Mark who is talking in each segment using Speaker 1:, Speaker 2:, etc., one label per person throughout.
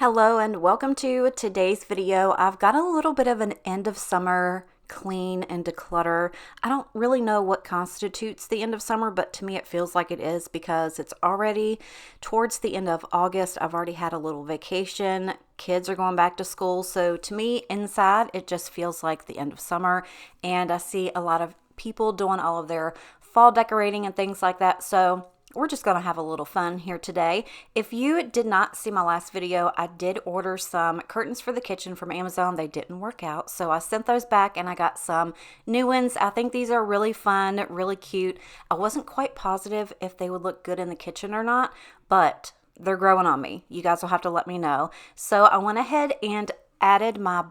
Speaker 1: Hello and welcome to today's video. I've got a little bit of an end of summer clean and declutter. I don't really know what constitutes the end of summer, but to me it feels like it is because it's already towards the end of August. I've already had a little vacation. Kids are going back to school. So to me, inside, it just feels like the end of summer. And I see a lot of people doing all of their fall decorating and things like that. So we're just going to have a little fun here today. If you did not see my last video, I did order some curtains for the kitchen from Amazon. They didn't work out, so I sent those back and I got some new ones. I think these are really fun, really cute. I wasn't quite positive if they would look good in the kitchen or not, but they're growing on me. You guys will have to let me know. So I went ahead and added my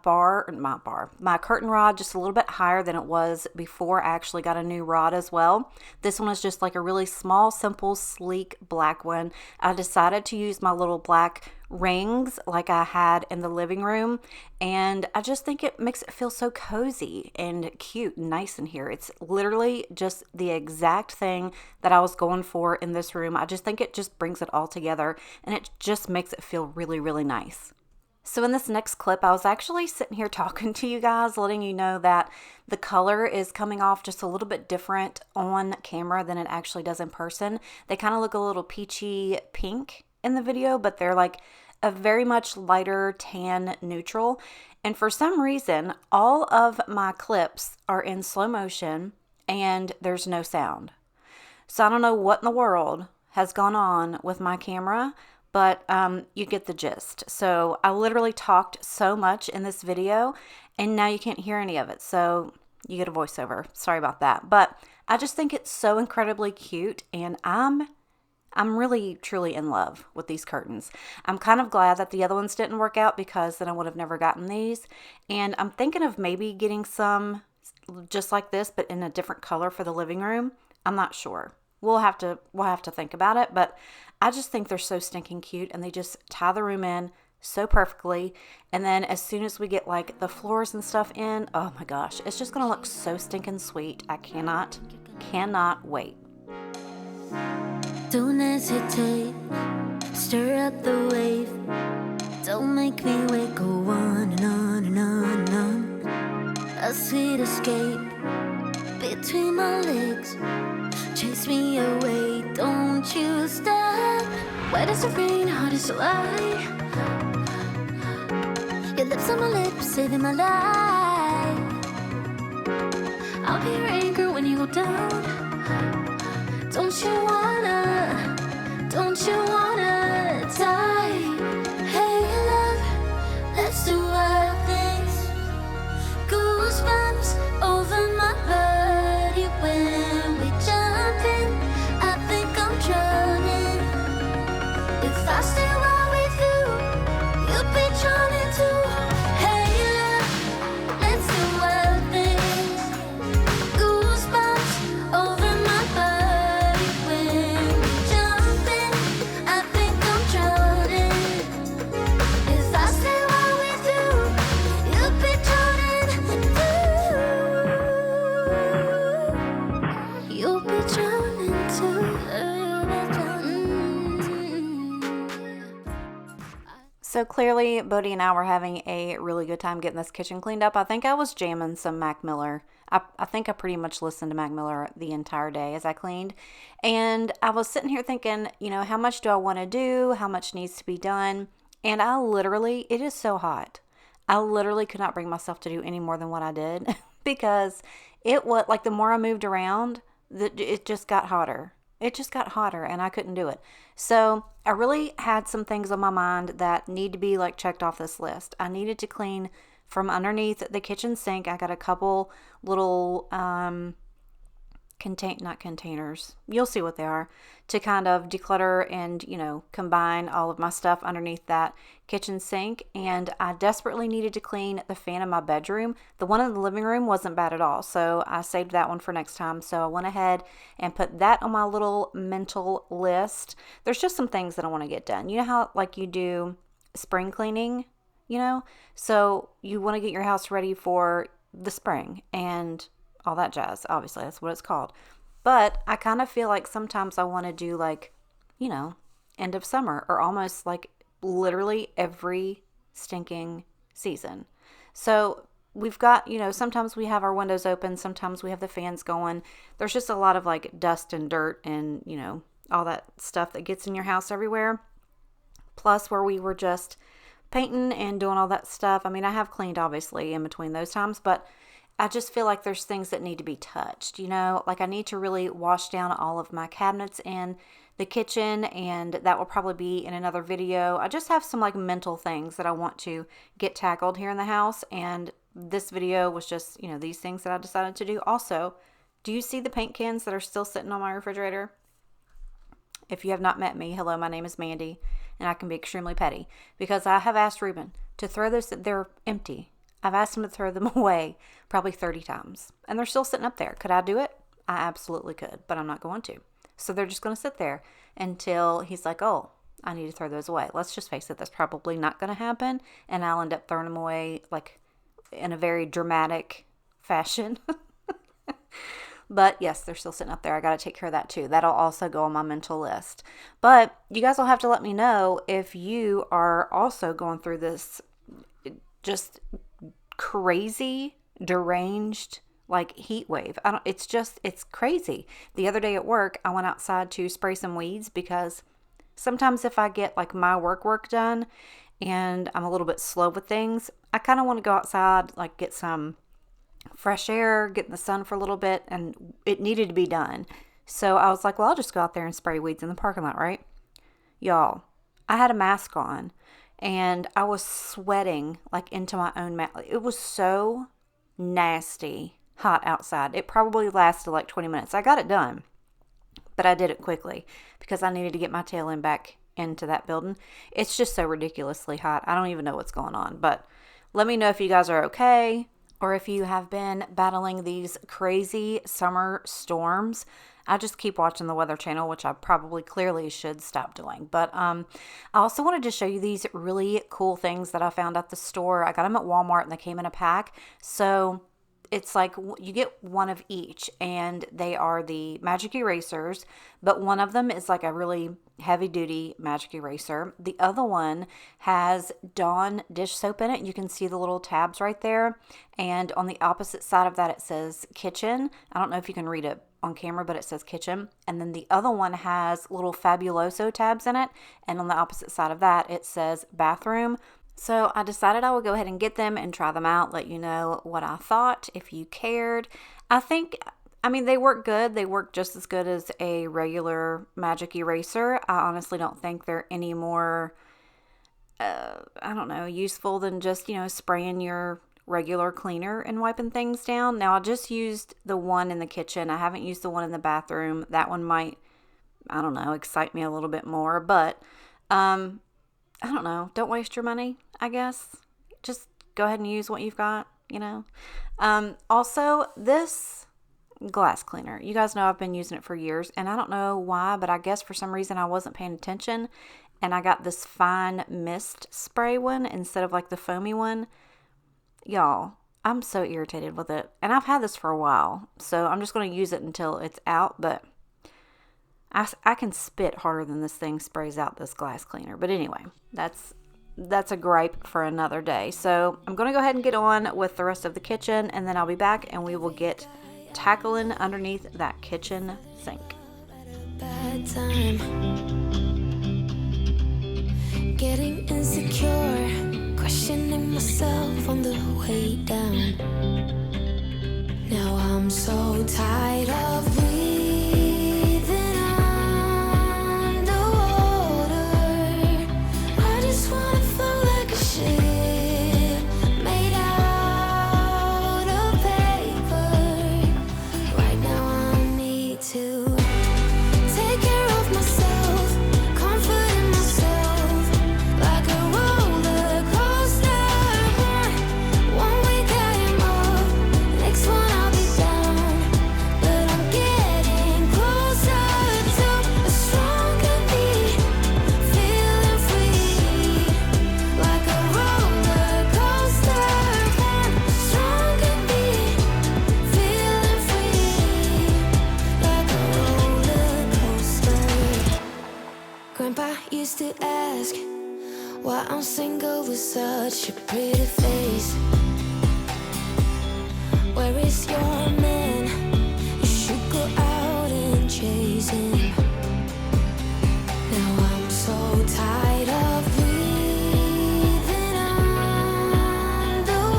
Speaker 1: curtain rod just a little bit higher than it was before. I actually got a new rod as well. This one is just like a really small, simple, sleek black one. I decided to use my little black rings like I had in the living room, and I just think it makes it feel so cozy and cute and nice in here. It's literally just the exact thing that I was going for in this room. I just think it just brings it all together, and it just makes it feel really, really nice. So in this next clip, I was actually sitting here talking to you guys, letting you know that the color is coming off just a little bit different on camera than it actually does in person. They kind of look a little peachy pink in the video, but they're like a very much lighter tan neutral. And for some reason, all of my clips are in slow motion and there's no sound. So I don't know what in the world has gone on with my camera, but you get the gist. So I literally talked so much in this video and now you can't hear any of it. So you get a voiceover. Sorry about that. But I just think it's so incredibly cute, and I'm really truly in love with these curtains. I'm kind of glad that the other ones didn't work out because then I would have never gotten these. And I'm thinking of maybe getting some just like this but in a different color for the living room. I'm not sure. We'll have to think about it, but I just think they're so stinking cute, and they just tie the room in so perfectly. And then as soon as we get like the floors and stuff in, oh my gosh, it's just gonna look so stinking sweet. I cannot wait.
Speaker 2: Don't hesitate, stir up the wave. Don't make me wait, go on and on and on and on. A sweet escape between my legs. Chase me away, don't you stop. Wet as the rain, hard as July. Your lips on my lips, saving my life. I'll be your anchor when you go down. Don't you wanna die? Hey love, let's do wild things. Goosebumps over my body when we jump in. I think I'm drowning. If I stay right with you, you'll be drowning too. Hey love, let's do wild things. Goosebumps over my body when we jump in. I think I'm drowning. If I stay right with you, you'll be drowning too. You'll be drowning too.
Speaker 1: So clearly, Bodie and I were having a really good time getting this kitchen cleaned up. I think I was jamming some Mac Miller. I think I pretty much listened to Mac Miller the entire day as I cleaned. And I was sitting here thinking, how much do I want to do? How much needs to be done? And it is so hot. I literally could not bring myself to do any more than what I did because it was like the more I moved around, it just got hotter. It just got hotter and I couldn't do it. So I really had some things on my mind that need to be like checked off this list. I needed to clean from underneath the kitchen sink. I got a couple little not containers, you'll see what they are, to kind of declutter and combine all of my stuff underneath that kitchen sink. And I desperately needed to clean the fan in my bedroom. The one in the living room wasn't bad at all, so I saved that one for next time. So I went ahead and put that on my little mental list. There's just some things that I want to get done. You know how like you do spring cleaning, so you want to get your house ready for the spring and all that jazz. Obviously, that's what it's called. But I kind of feel like sometimes I want to do like, end of summer or almost like literally every stinking season. So we've got, sometimes we have our windows open, sometimes we have the fans going. There's just a lot of like dust and dirt and, all that stuff that gets in your house everywhere. Plus, where we were just painting and doing all that stuff. I mean, I have cleaned obviously in between those times, but I just feel like there's things that need to be touched, like I need to really wash down all of my cabinets in the kitchen, and that will probably be in another video. I just have some like mental things that I want to get tackled here in the house, and this video was just, these things that I decided to do. Also, do you see the paint cans that are still sitting on my refrigerator? If you have not met me, hello, my name is Mandy, and I can be extremely petty because I have asked Ruben to throw those, they're empty. I've asked him to throw them away probably 30 times, and they're still sitting up there. Could I do it? I absolutely could, but I'm not going to. So they're just going to sit there until he's like, oh, I need to throw those away. Let's just face it, that's probably not going to happen, and I'll end up throwing them away like in a very dramatic fashion. But yes, they're still sitting up there. I got to take care of that too. That'll also go on my mental list. But you guys will have to let me know if you are also going through this just crazy, deranged, like heat wave. It's crazy. The other day at work, I went outside to spray some weeds because sometimes if I get like my work done and I'm a little bit slow with things, I kind of want to go outside, like get some fresh air, get in the sun for a little bit, and it needed to be done. So I was like, well, I'll just go out there and spray weeds in the parking lot, right? Y'all, I had a mask on and I was sweating like into my own mask. It was so nasty hot outside. It probably lasted like 20 minutes. I got it done, but I did it quickly because I needed to get my tail end back into that building. It's just so ridiculously hot. I don't even know what's going on, but let me know if you guys are okay, or if you have been battling these crazy summer storms. I just keep watching the Weather Channel, which I probably clearly should stop doing. But I also wanted to show you these really cool things that I found at the store. I got them at Walmart and they came in a pack. So it's like you get one of each, and they are the magic erasers, but one of them is like a really heavy duty magic eraser. The other one has Dawn dish soap in it. You can see the little tabs right there, and on the opposite side of that it says kitchen. I don't know if you can read it on camera, but it says kitchen. And then the other one has little Fabuloso tabs in it, and on the opposite side of that it says bathroom. So I decided I would go ahead and get them and try them out, let you know what I thought, if you cared. I mean, they work good. They work just as good as a regular magic eraser. I honestly don't think they're any more, useful than just, spraying your regular cleaner and wiping things down. Now, I just used the one in the kitchen. I haven't used the one in the bathroom. That one might, excite me a little bit more, but, I don't know. Don't waste your money, I guess. Just go ahead and use what you've got, Also, this glass cleaner. You guys know I've been using it for years, and I don't know why, but I guess for some reason I wasn't paying attention, and I got this fine mist spray one instead of like the foamy one. Y'all, I'm so irritated with it, and I've had this for a while, so I'm just going to use it until it's out, but I can spit harder than this thing sprays out this glass cleaner. But anyway, that's a gripe for another day. So I'm going to go ahead and get on with the rest of the kitchen, and then I'll be back and we will get tackling underneath that kitchen sink.
Speaker 2: Getting insecure, questioning myself on the way down. Now I'm so tired of breathing underwater. I just wanna float like a ship made out of paper. Right now I need to take care of myself, comfort in myself, like a roller coaster. One week I am up, next one I'll be down, but I'm getting closer to a stronger me, feeling free, like a roller coaster. Stronger me, feeling free, like a roller coaster. Grandpa used to ask, Why I'm single with such a pretty face. Where is your man? You should go out and chase him. Now I'm so tired of breathing underwater.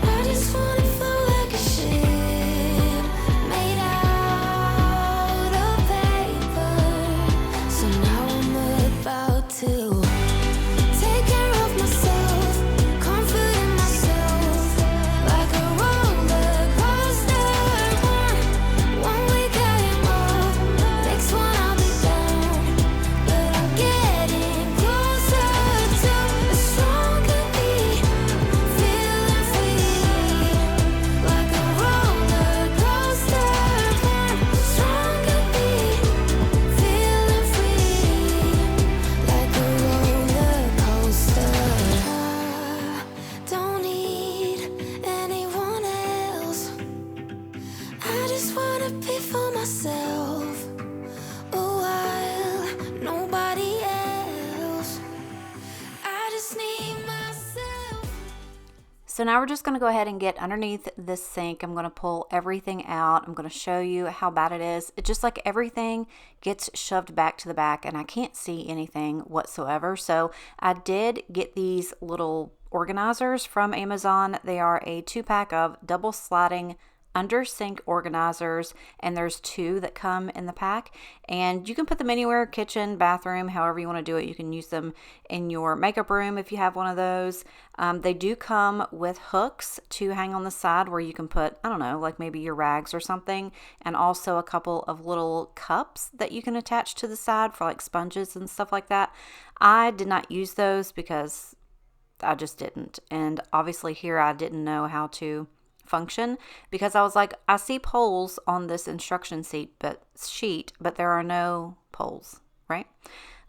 Speaker 2: I just wanna float like a ship made out of paper. So now I'm about to take care of myself, comfort in myself, like a roller coaster. One week I am up, next one I'll be down. But I'm getting closer to a stronger me, feeling free, like a roller coaster. Stronger me, feeling free, like a roller coaster. Don't need anyone else. I just wanna be for myself a while, nobody else. I just need myself.
Speaker 1: So now we're just going to go ahead and get underneath this sink. I'm going to pull everything out. I'm going to show you how bad it is. It's just like everything gets shoved back to the back and I can't see anything whatsoever. So I did get these little organizers from Amazon. They are a 2-pack of double sliding under sink organizers, and there's 2 that come in the pack, and you can put them anywhere, kitchen, bathroom, however you want to do it. You can use them in your makeup room if you have one of those. They do come with hooks to hang on the side where you can put, I don't know, like maybe your rags or something, and also a couple of little cups that you can attach to the side for like sponges and stuff like that. I did not use those because I just didn't, and obviously here I didn't know how to function because I was like, I see poles on this instruction sheet, but there are no poles, right?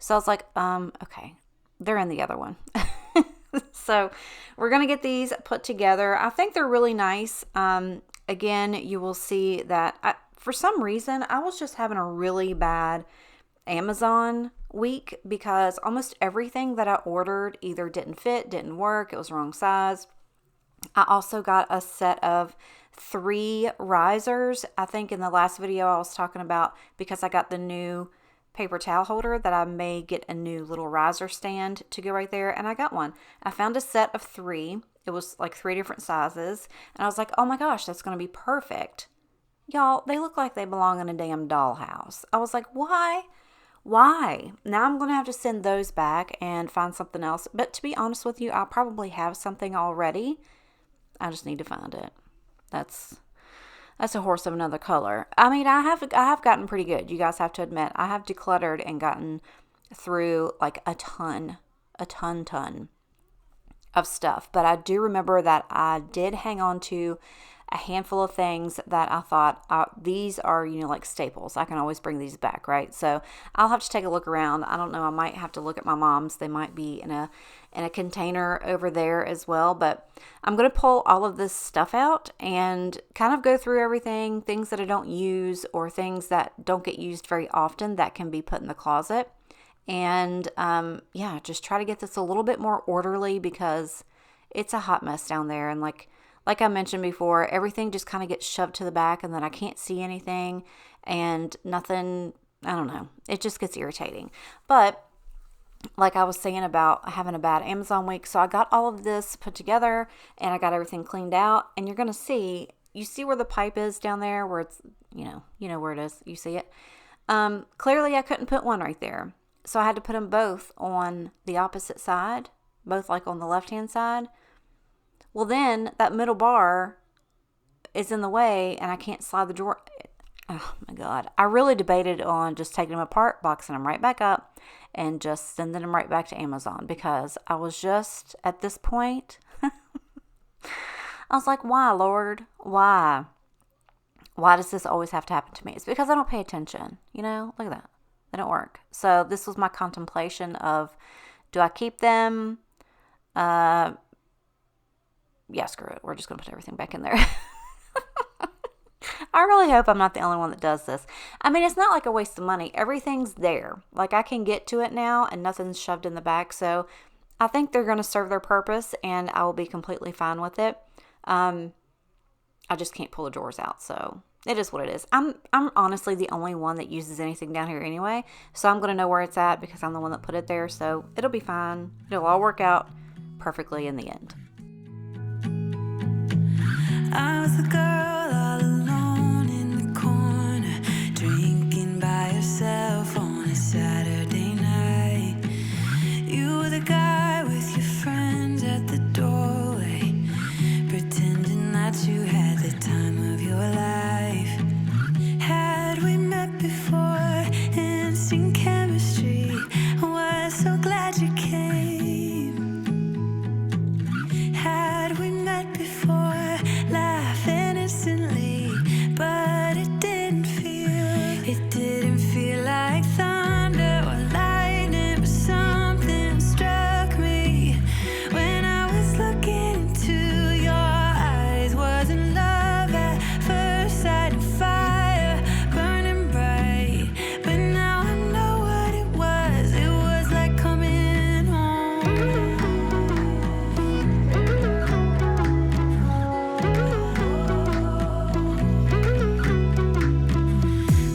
Speaker 1: So I was like, okay, they're in the other one. So we're gonna get these put together. I think they're really nice. Again, you will see that for some reason I was just having a really bad Amazon week because almost everything that I ordered either didn't fit, didn't work, it was wrong size. I also got a set of 3 risers. I think in the last video I was talking about because I got the new paper towel holder that I may get a new little riser stand to go right there, and I got one. I found a set of 3. It was like 3 different sizes, and I was like, oh my gosh, that's going to be perfect. Y'all, they look like they belong in a damn dollhouse. I was like, why? Now I'm going to have to send those back and find something else. But to be honest with you, I'll probably have something already. I just need to find it. That's a horse of another color. I mean, I have gotten pretty good. You guys have to admit, I have decluttered and gotten through like a ton of stuff. But I do remember that I did hang on to a handful of things that I thought these are, like staples. I can always bring these back, right? So I'll have to take a look around. I don't know. I might have to look at my mom's. They might be in a container over there as well. But I'm going to pull all of this stuff out and kind of go through everything, things that I don't use or things that don't get used very often that can be put in the closet. And just try to get this a little bit more orderly because it's a hot mess down there. And like I mentioned before, everything just kind of gets shoved to the back and then I can't see anything and nothing, I don't know. It just gets irritating. But like I was saying about having a bad Amazon week, so I got all of this put together and I got everything cleaned out, and you're going to see, you see where the pipe is down there where it's, you know where it is. You see it? Clearly I couldn't put one right there. So I had to put them both on the opposite side, both like on the left-hand side. Well, then that middle bar is in the way and I can't slide the drawer. Oh my God. I really debated on just taking them apart, boxing them right back up, and just sending them right back to Amazon because I was just at this point, I was like, why, Lord? Why? Why does this always have to happen to me? It's because I don't pay attention. Look at that. They don't work. So this was my contemplation of, do I keep them? Yeah, screw it. We're just going to put everything back in there. I really hope I'm not the only one that does this. I mean, it's not like a waste of money. Everything's there. Like, I can get to it now and nothing's shoved in the back. So I think they're going to serve their purpose and I will be completely fine with it. I just can't pull the drawers out. So it is what it is. I'm honestly the only one that uses anything down here anyway. So I'm going to know where it's at because I'm the one that put it there. So it'll be fine. It'll all work out perfectly in the end.
Speaker 2: I was the girl all alone in the corner, drinking by herself on a Saturday night. You were the guy with your friends at the doorway, pretending that you had the time of your life. Had we met before, instant chemistry, I was so glad you came. Had we met before, laughing instantly, but it didn't feel like thunder or lightning, but something struck me when I was looking into your eyes. Wasn't love at first sight, and fire burning bright, but now I know what it was like coming home.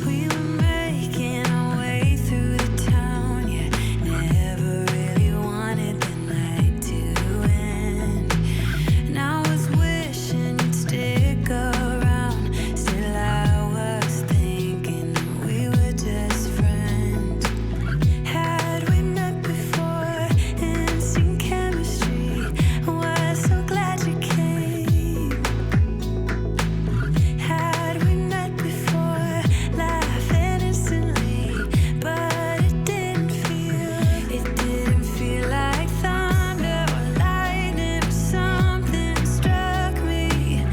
Speaker 2: We were making our way through the town, yeah, never really wanted the night to end. And I was wishing you'd stick around, still I was thinking that we were just friends. Had we met before, instant chemistry, I was so glad you came. Had we met before, laughing instantly, but it didn't feel like thunder or lightning, but something struck me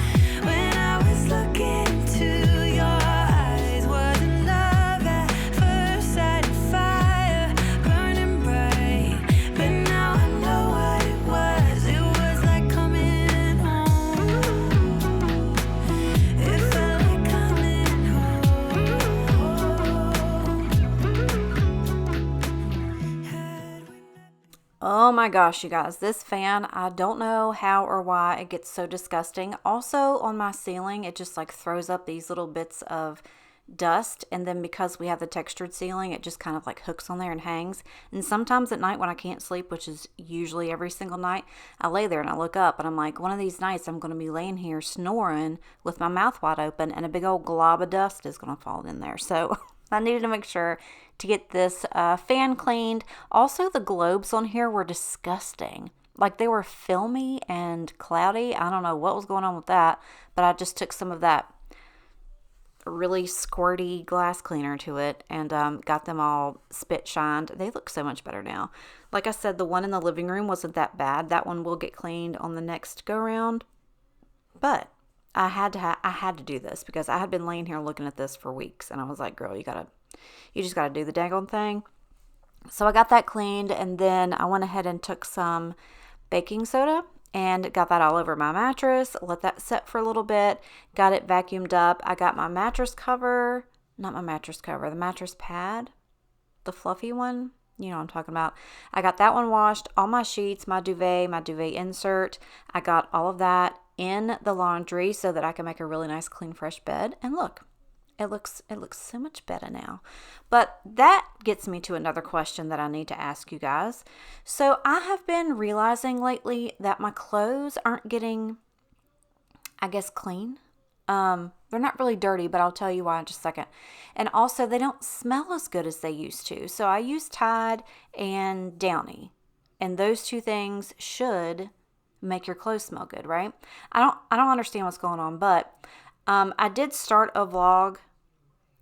Speaker 2: when I was looking into your eyes. Wasn't love at first sight, and fire burning bright, but now I know what it was like coming home. It felt like coming home.
Speaker 1: Oh my gosh, you guys, this fan, I don't know how or why it gets so disgusting. Also on my ceiling, it just like throws up these little bits of dust. And then because we have the textured ceiling, it just kind of like hooks on there and hangs. And sometimes at night when I can't sleep, which is usually every single night, I lay there and I look up and I'm like, one of these nights I'm going to be laying here snoring with my mouth wide open and a big old glob of dust is going to fall in there. So I needed to make sure to get this fan cleaned. Also, the globes on here were disgusting. Like they were filmy and cloudy. I don't know what was going on with that, but I just took some of that really squirty glass cleaner to it and got them all spit shined. They look so much better now. Like I said, the one in the living room wasn't that bad. That one will get cleaned on the next go round. But I had to do this because I had been laying here looking at this for weeks and I was like, girl, you just gotta do the daggone thing. So I got that cleaned and then I went ahead and took some baking soda and got that all over my mattress, let that set for a little bit, got it vacuumed up. I got my mattress cover, not my mattress cover, the mattress pad, the fluffy one. You know what I'm talking about. I got that one washed, all my sheets, my duvet insert. I got all of that in the laundry so that I can make a really nice, clean, fresh bed. And look, it looks so much better now. But that gets me to another question that I need to ask you guys. So I have been realizing lately that my clothes aren't getting, I guess, clean. They're not really dirty, but I'll tell you why in just a second. And also, they don't smell as good as they used to. So I use Tide and Downy, and those two things should make your clothes smell good, right? I don't understand what's going on, but I did start a vlog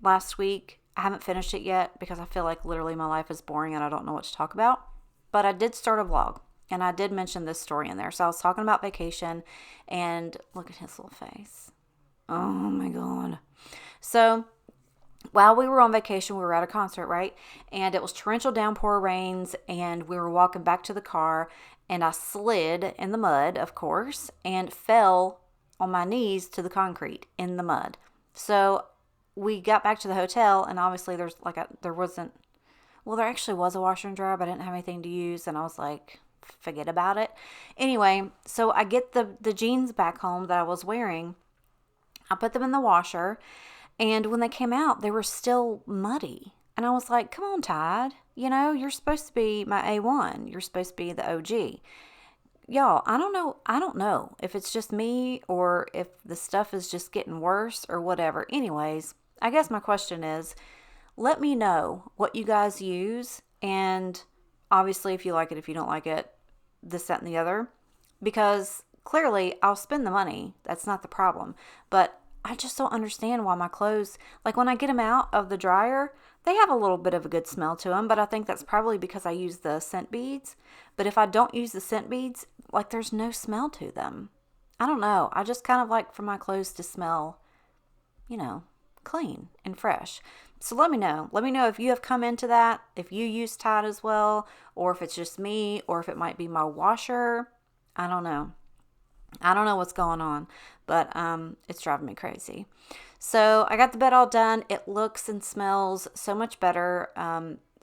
Speaker 1: last week. I haven't finished it yet because I feel like literally my life is boring and I don't know what to talk about. But I did start a vlog and I did mention this story in there. So I was talking about vacation and look at his little face. Oh my God. So while we were on vacation, we were at a concert, right? And it was torrential downpour rains and we were walking back to the car and I slid in the mud, of course, and fell on my knees to the concrete in the mud. So we got back to the hotel, and obviously there wasn't, well, there actually was a washer and dryer, but I didn't have anything to use, and I was like, forget about it. Anyway, so I get the jeans back home that I was wearing. I put them in the washer, and when they came out, they were still muddy. And I was like, come on, Tide. You're supposed to be my A1. You're supposed to be the OG. Y'all, I don't know. I don't know if it's just me or if the stuff is just getting worse or whatever. Anyways, I guess my question is, let me know what you guys use. And obviously, if you like it, if you don't like it, this, that, and the other. Because clearly, I'll spend the money. That's not the problem. But I just don't understand why my clothes, like when I get them out of the dryer, they have a little bit of a good smell to them, but I think that's probably because I use the scent beads. But if I don't use the scent beads, like there's no smell to them. I don't know. I just kind of like for my clothes to smell, you know, clean and fresh. So let me know. Let me know if you have come into that, if you use Tide as well, or if it's just me, or if it might be my washer. I don't know. I don't know what's going on, but it's driving me crazy. So I got the bed all done. It looks and smells so much better.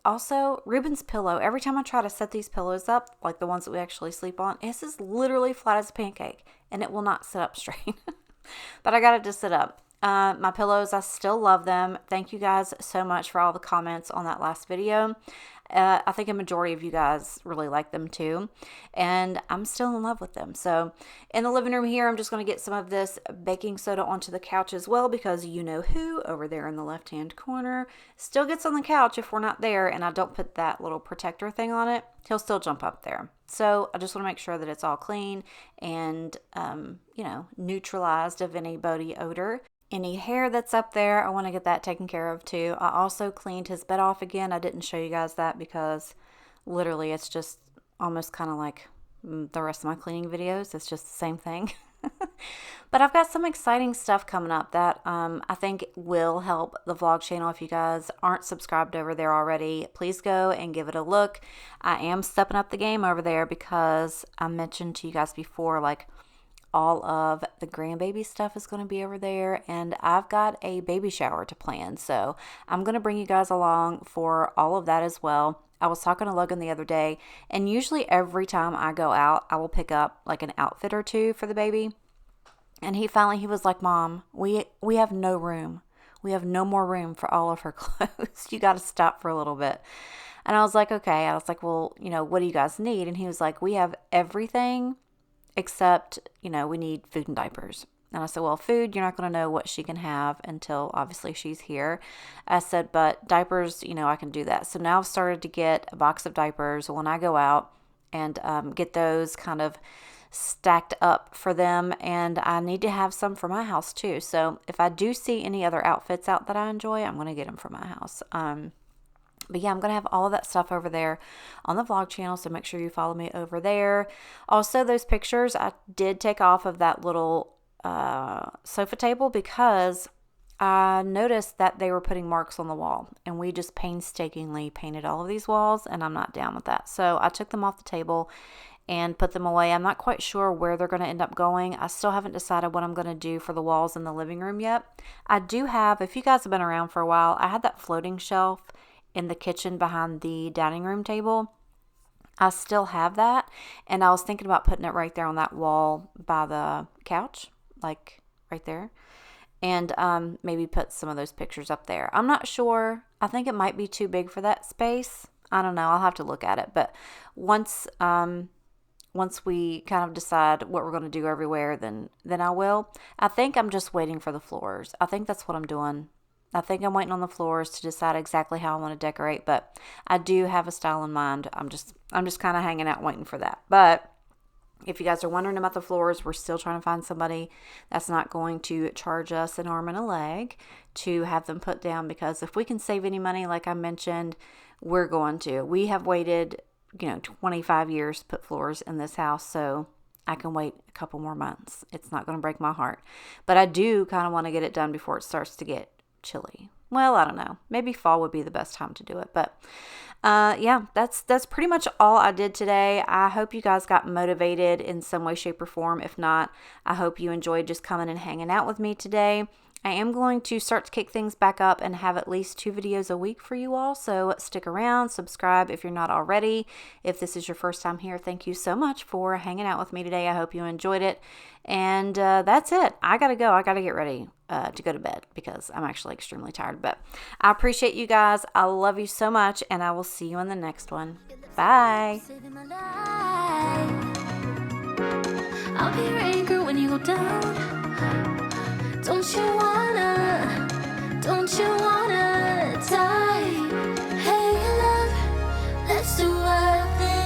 Speaker 1: Also, Ruben's pillow. Every time I try to set these pillows up, like the ones that we actually sleep on, it's is literally flat as a pancake, and it will not sit up straight. But I got it to sit up. My pillows, I still love them. Thank you guys so much for all the comments on that last video. I think a majority of you guys really like them too, and I'm still in love with them. So in the living room here, I'm just going to get some of this baking soda onto the couch as well, because you know who over there in the left hand corner still gets on the couch if we're not there, and I don't put that little protector thing on it, he'll still jump up there. So I just want to make sure that it's all clean and neutralized of any body odor. Any hair that's up there, I want to get that taken care of too. I also cleaned his bed off again. I didn't show you guys that because literally it's just almost kind of like the rest of my cleaning videos. It's just the same thing. But I've got some exciting stuff coming up that I think will help the vlog channel. If you guys aren't subscribed over there already, please go and give it a look. I am stepping up the game over there because I mentioned to you guys before, like, all of the grandbaby stuff is going to be over there, and I've got a baby shower to plan, so I'm going to bring you guys along for all of that as well. I was talking to Logan the other day, and usually every time I go out, I will pick up like an outfit or two for the baby, and he was like, Mom, we have no room. We have no more room for all of her clothes. You got to stop for a little bit. And I was like, okay. I was like, well, what do you guys need? And he was like, we have everything except, we need food and diapers. And I said, well, food, you're not going to know what she can have until obviously she's here. I said, but diapers, I can do that. So now I've started to get a box of diapers when I go out and get those kind of stacked up for them. And I need to have some for my house too. So if I do see any other outfits out that I enjoy, I'm going to get them for my house. But yeah, I'm going to have all of that stuff over there on the vlog channel, so make sure you follow me over there. Also, those pictures I did take off of that little sofa table because I noticed that they were putting marks on the wall, and we just painstakingly painted all of these walls, and I'm not down with that. So I took them off the table and put them away. I'm not quite sure where they're going to end up going. I still haven't decided what I'm going to do for the walls in the living room yet. I do have, if you guys have been around for a while, I had that floating shelf in the kitchen behind the dining room table. I still have that, and I was thinking about putting it right there on that wall by the couch, like right there, and maybe put some of those pictures up there. I'm not sure. I think it might be too big for that space. I don't know. I'll have to look at it. But once we kind of decide what we're going to do everywhere, then I will. I think I'm just waiting for the floors. I think that's what I'm doing. I think I'm waiting on the floors to decide exactly how I want to decorate, but I do have a style in mind. I'm just kind of hanging out waiting for that. But if you guys are wondering about the floors, we're still trying to find somebody that's not going to charge us an arm and a leg to have them put down, because if we can save any money, like I mentioned, we're going to. We have waited, 25 years to put floors in this house, so I can wait a couple more months. It's not going to break my heart. But I do kind of want to get it done before it starts to get chilly. Well, I don't know. Maybe fall would be the best time to do it. But yeah, that's pretty much all I did today. I hope you guys got motivated in some way, shape, or form. If not, I hope you enjoyed just coming and hanging out with me today. I am going to start to kick things back up and have at least 2 videos a week for you all. So stick around, subscribe if you're not already. If this is your first time here, thank you so much for hanging out with me today. I hope you enjoyed it. And that's it. I got to go. I got to get ready to go to bed because I'm actually extremely tired. But I appreciate you guys. I love you so much. And I will see you in the next one. Bye.
Speaker 2: I'll be your anchor when you go down. Don't you wanna die?